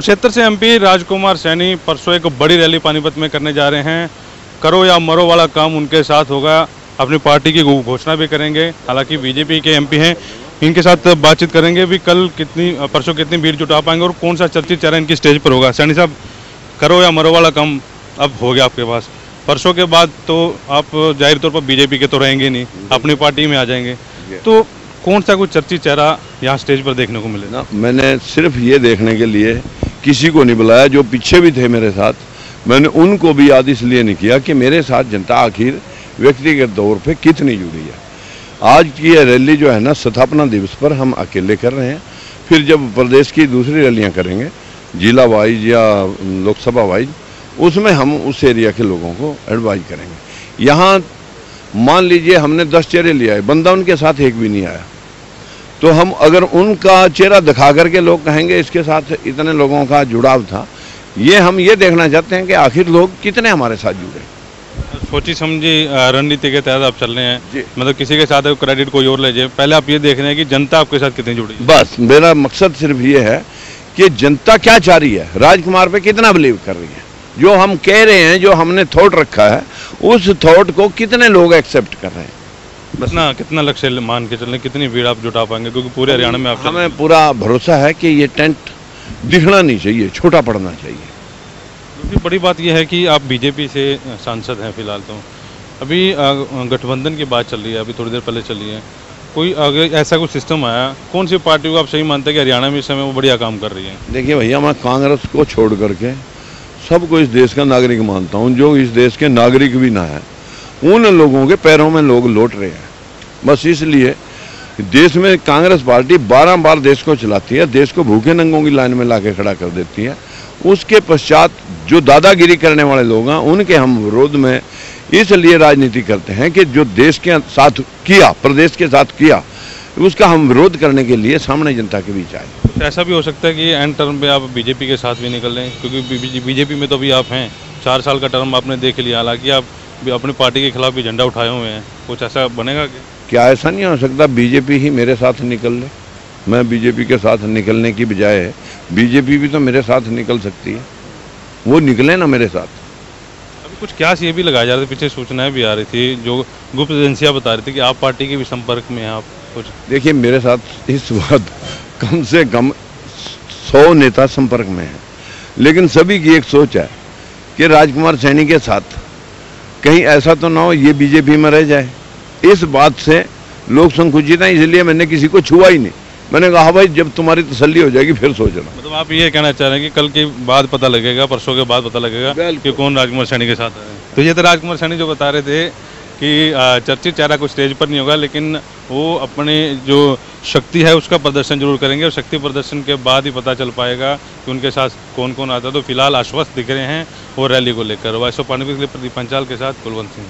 कुरुक्षेत्र से एमपी राजकुमार सैनी परसों एक बड़ी रैली पानीपत में करने जा रहे हैं। करो या मरो वाला काम उनके साथ होगा। अपनी पार्टी की घोषणा भी करेंगे। हालांकि बीजेपी के एमपी हैं, इनके साथ बातचीत करेंगे भी परसों कितनी भीड़ जुटा पाएंगे और कौन सा चर्चित चेहरा इनकी स्टेज पर होगा। सैनी साहब, करो या मरो वाला काम अब हो गया आपके पास। परसों के बाद तो आप जाहिर तौर पर बीजेपी के तो रहेंगे नहीं, अपनी पार्टी में आ जाएंगे, तो कौन सा कुछ चर्चित चेहरा यहाँ स्टेज पर देखने को मिले? ना, मैंने सिर्फ ये देखने के लिए किसी को नहीं बुलाया। जो पीछे भी थे मेरे साथ, मैंने उनको भी याद इसलिए नहीं किया कि मेरे साथ जनता आखिर व्यक्तिगत तौर पे कितनी जुड़ी है। आज की ये रैली जो है ना, स्थापना दिवस पर हम अकेले कर रहे हैं। फिर जब प्रदेश की दूसरी रैलियां करेंगे, जिला वाइज या लोकसभा वाइज, उसमें हम उस एरिया के लोगों को एडवाइज करेंगे। यहाँ मान लीजिए हमने 10 चेहरे लिया है, बंदा उनके साथ एक भी नहीं आया, तो हम अगर उनका चेहरा दिखा करके लोग कहेंगे इसके साथ इतने लोगों का जुड़ाव था, हम ये देखना चाहते हैं कि आखिर लोग कितने हमारे साथ जुड़े। सोची समझी रणनीति के तहत आप चल रहे हैं, मतलब किसी के साथ क्रेडिट कोई और ले जाए, पहले आप ये देख रहे हैं कि जनता आपके साथ कितनी जुड़ी है। बस मेरा मकसद सिर्फ ये है कि जनता क्या चाह रही है, राजकुमार पे कितना बिलीव कर रही है। जो हम कह रहे हैं, जो हमने थॉट रखा है, उस थॉट को कितने लोग एक्सेप्ट कर रहे हैं। बस ना, कितना लक्ष्य मान के चलने, कितनी भीड़ आप जुटा पाएंगे? क्योंकि पूरे हरियाणा में आप हमें पूरा भरोसा है कि ये टेंट दिखना नहीं चाहिए, छोटा पड़ना चाहिए। दूसरी बड़ी बात यह है कि आप बीजेपी से सांसद हैं फिलहाल, तो अभी गठबंधन की बात चल रही है, अभी थोड़ी देर पहले चली है। कोई अगर ऐसा कुछ सिस्टम आया, कौन सी पार्टी को आप सही मानते हैं कि हरियाणा में इस समय वो बढ़िया काम कर रही है? देखिए भैया, मैं कांग्रेस को छोड़ करके सबको इस देश का नागरिक मानता हूँ। जो इस देश के नागरिक भी ना है, उन लोगों के पैरों में लोग लौट रहे हैं। बस इसलिए देश में कांग्रेस पार्टी 12 बार देश को चलाती है, देश को भूखे नंगों की लाइन में लाके खड़ा कर देती है। उसके पश्चात जो दादागिरी करने वाले लोग हैं, उनके हम विरोध में इसलिए राजनीति करते हैं कि जो देश के साथ किया, प्रदेश के साथ किया, उसका हम विरोध करने के लिए सामने जनता के बीच आए। कुछ ऐसा भी हो सकता है कि एंड टर्म पे आप बीजेपी के साथ भी निकल रहे हैं, क्योंकि बीजेपी में तो अभी आप हैं, 4 साल का टर्म आपने देख लिया। हालांकि आप अपनी पार्टी के खिलाफ भी झंडा उठाए हुए हैं, कुछ ऐसा बनेगा क्या? ऐसा नहीं हो सकता बीजेपी ही मेरे साथ निकल ले। मैं बीजेपी के साथ निकलने की बजाय बीजेपी भी तो मेरे साथ निकल सकती है, वो निकले ना मेरे साथ। अभी कुछ क्या ये भी लगाया जा रहा था, पीछे सूचनाएं भी आ रही थी, जो गुप्त एजेंसियां बता रही थी कि आप पार्टी के भी संपर्क में हैं। आप कुछ देखिए, मेरे साथ इस वक्त कम से कम 100 नेता संपर्क में हैं, लेकिन सभी की एक सोच है कि राजकुमार सैनी के साथ कहीं ऐसा तो ना हो ये बीजेपी में रह जाए। इस बात से लोग संकुचित हैं, इसलिए मैंने किसी को छुआ ही नहीं। मैंने कहा भाई, जब तुम्हारी तसल्ली हो जाएगी फिर सोचना। मतलब आप ये कहना चाह रहे हैं कि कल के बाद पता लगेगा, परसों के बाद पता लगेगा कि कौन राजकुमार सैनी के साथ है। तो ये तो राजकुमार सैनी जो बता रहे थे कि चर्चित चेहरा कुछ स्टेज पर नहीं होगा, लेकिन वो अपने जो शक्ति है उसका प्रदर्शन जरूर करेंगे, और शक्ति प्रदर्शन के बाद ही पता चल पाएगा कि उनके साथ कौन कौन आता है। तो फिलहाल आश्वस्त दिख रहे हैं वो रैली को लेकर। वाइस ऑफ पानीपत के लिए प्रदीप पंचाल के साथ कुलवंत सिंह।